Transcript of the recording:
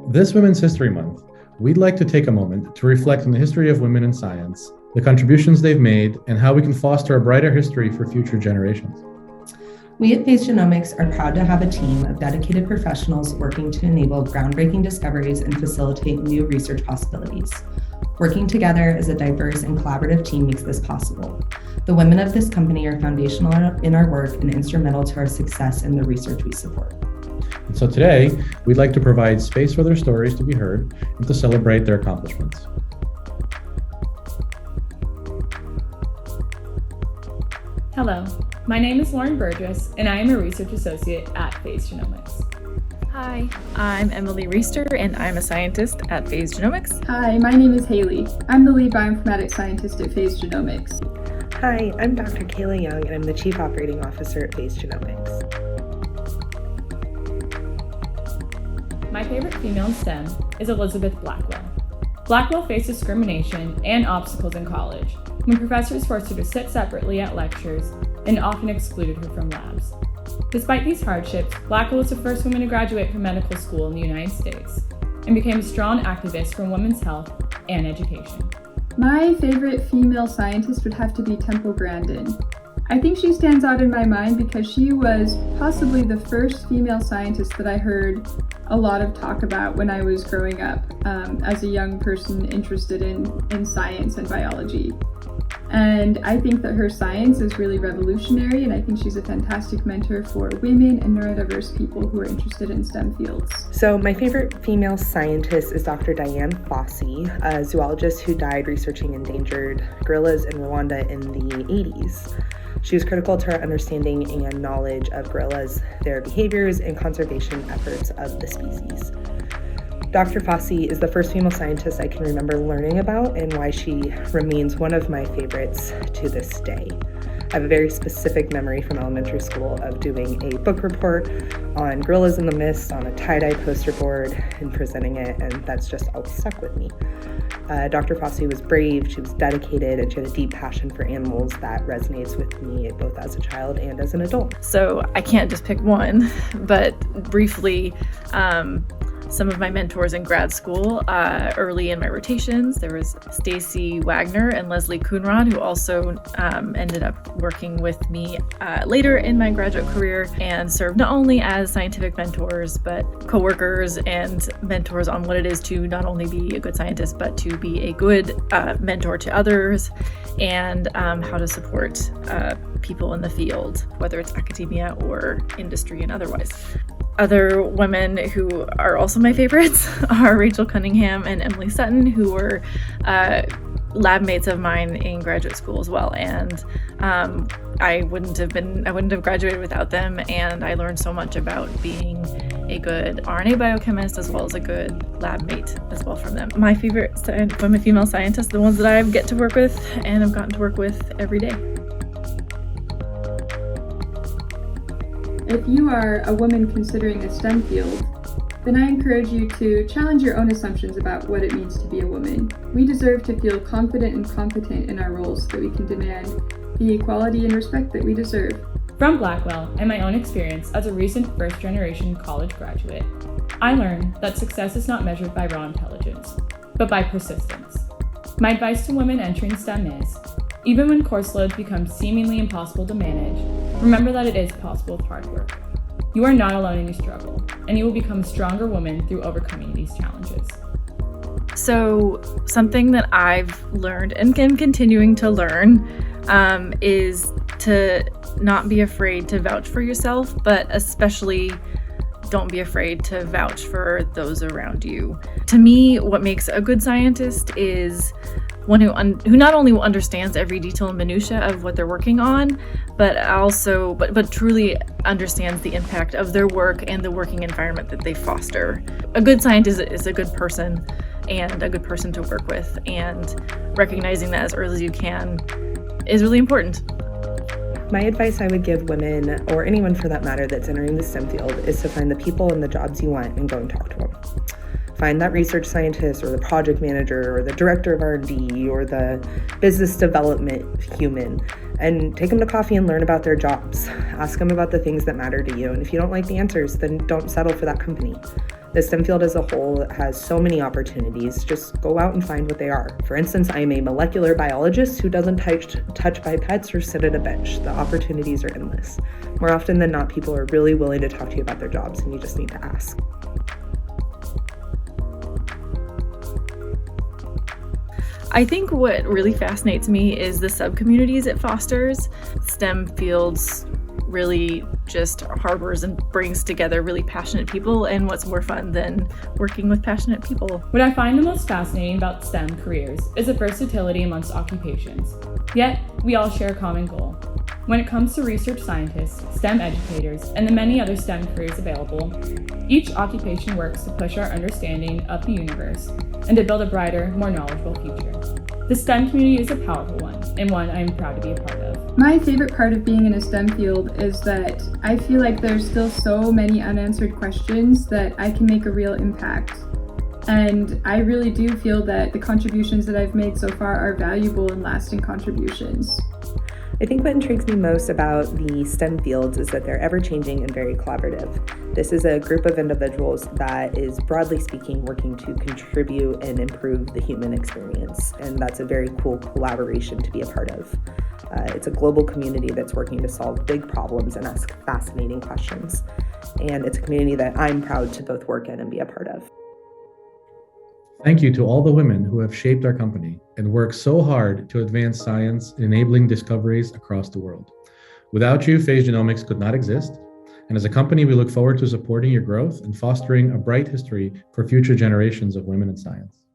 This Women's History Month, we'd like to take a moment to reflect on the history of women in science, the contributions they've made, and how we can foster a brighter history for future generations. We at Phase Genomics are proud to have a team of dedicated professionals working to enable groundbreaking discoveries and facilitate new research possibilities. Working together as a diverse and collaborative team makes this possible. The women of this company are foundational in our work and instrumental to our success in the research we support. And so today, we'd like to provide space for their stories to be heard and to celebrate their accomplishments. Hello, my name is Lauren Burgess, and I am a research associate at Phase Genomics. Hi, I'm Emily Reister, and I'm a scientist at Phase Genomics. Hi, my name is Haley. I'm the lead bioinformatics scientist at Phase Genomics. Hi, I'm Dr. Kayla Young, and I'm the Chief Operating Officer at Phase Genomics. My favorite female in STEM is Elizabeth Blackwell. Blackwell faced discrimination and obstacles in college when professors forced her to sit separately at lectures and often excluded her from labs. Despite these hardships, Blackwell was the first woman to graduate from medical school in the United States and became a strong activist for women's health and education. My favorite female scientist would have to be Temple Grandin. I think she stands out in my mind because she was possibly the first female scientist that I heard a lot of talk about when I was growing up as a young person interested in science and biology. And I think that her science is really revolutionary, and I think she's a fantastic mentor for women and neurodiverse people who are interested in STEM fields. So my favorite female scientist is Dr. Diane Fossey, a zoologist who died researching endangered gorillas in Rwanda in the 80s. She was critical to our understanding and knowledge of gorillas, their behaviors, and conservation efforts of the species. Dr. Fossey is the first female scientist I can remember learning about and why she remains one of my favorites to this day. I have a very specific memory from elementary school of doing a book report on gorillas in the mist on a tie-dye poster board and presenting it, and that's just always stuck with me. Dr. Fossey was brave, she was dedicated, and she had a deep passion for animals that resonates with me both as a child and as an adult. So I can't just pick one, but briefly, some of my mentors in grad school, early in my rotations, there was Stacy Wagner and Leslie Coonrod, who also ended up working with me later in my graduate career and served not only as scientific mentors, but coworkers and mentors on what it is to not only be a good scientist, but to be a good mentor to others and how to support people in the field, whether it's academia or industry and otherwise. Other women who are also my favorites are Rachel Cunningham and Emily Sutton, who were lab mates of mine in graduate school as well. And I wouldn't have graduated without them. And I learned so much about being a good RNA biochemist as well as a good lab mate as well from them. My favorite women female scientists, the ones that I get to work with and have gotten to work with every day. If you are a woman considering a STEM field, then I encourage you to challenge your own assumptions about what it means to be a woman. We deserve to feel confident and competent in our roles so that we can demand the equality and respect that we deserve. From Blackwell and my own experience as a recent first-generation college graduate, I learned that success is not measured by raw intelligence, but by persistence. My advice to women entering STEM is, even when course loads become seemingly impossible to manage, remember that it is possible with hard work. You are not alone in your struggle, and you will become a stronger woman through overcoming these challenges. So something that I've learned and am continuing to learn is to not be afraid to vouch for yourself, but especially don't be afraid to vouch for those around you. To me, what makes a good scientist is one who not only understands every detail and minutia of what they're working on, but also but truly understands the impact of their work and the working environment that they foster. A good scientist is a good person and a good person to work with, and recognizing that as early as you can is really important. My advice I would give women, or anyone for that matter that's entering the STEM field, is to find the people and the jobs you want and go and talk to them. Find that research scientist or the project manager or the director of R&D or the business development human and take them to coffee and learn about their jobs. Ask them about the things that matter to you. And if you don't like the answers, then don't settle for that company. The STEM field as a whole has so many opportunities. Just go out and find what they are. For instance, I am a molecular biologist who doesn't touch pipettes or sit at a bench. The opportunities are endless. More often than not, people are really willing to talk to you about their jobs, and you just need to ask. I think what really fascinates me is the sub-communities it fosters. STEM fields really just harbors and brings together really passionate people, and what's more fun than working with passionate people? What I find the most fascinating about STEM careers is the versatility amongst occupations. Yet, we all share a common goal. When it comes to research scientists, STEM educators, and the many other STEM careers available, each occupation works to push our understanding of the universe and to build a brighter, more knowledgeable future. The STEM community is a powerful one, and one I am proud to be a part of. My favorite part of being in a STEM field is that I feel like there's still so many unanswered questions that I can make a real impact. And I really do feel that the contributions that I've made so far are valuable and lasting contributions. I think what intrigues me most about the STEM fields is that they're ever-changing and very collaborative. This is a group of individuals that is, broadly speaking, working to contribute and improve the human experience, and that's a very cool collaboration to be a part of. It's a global community that's working to solve big problems and ask fascinating questions, and it's a community that I'm proud to both work in and be a part of. Thank you to all the women who have shaped our company and worked so hard to advance science, enabling discoveries across the world. Without you, Phase Genomics could not exist. And as a company, we look forward to supporting your growth and fostering a bright history for future generations of women in science.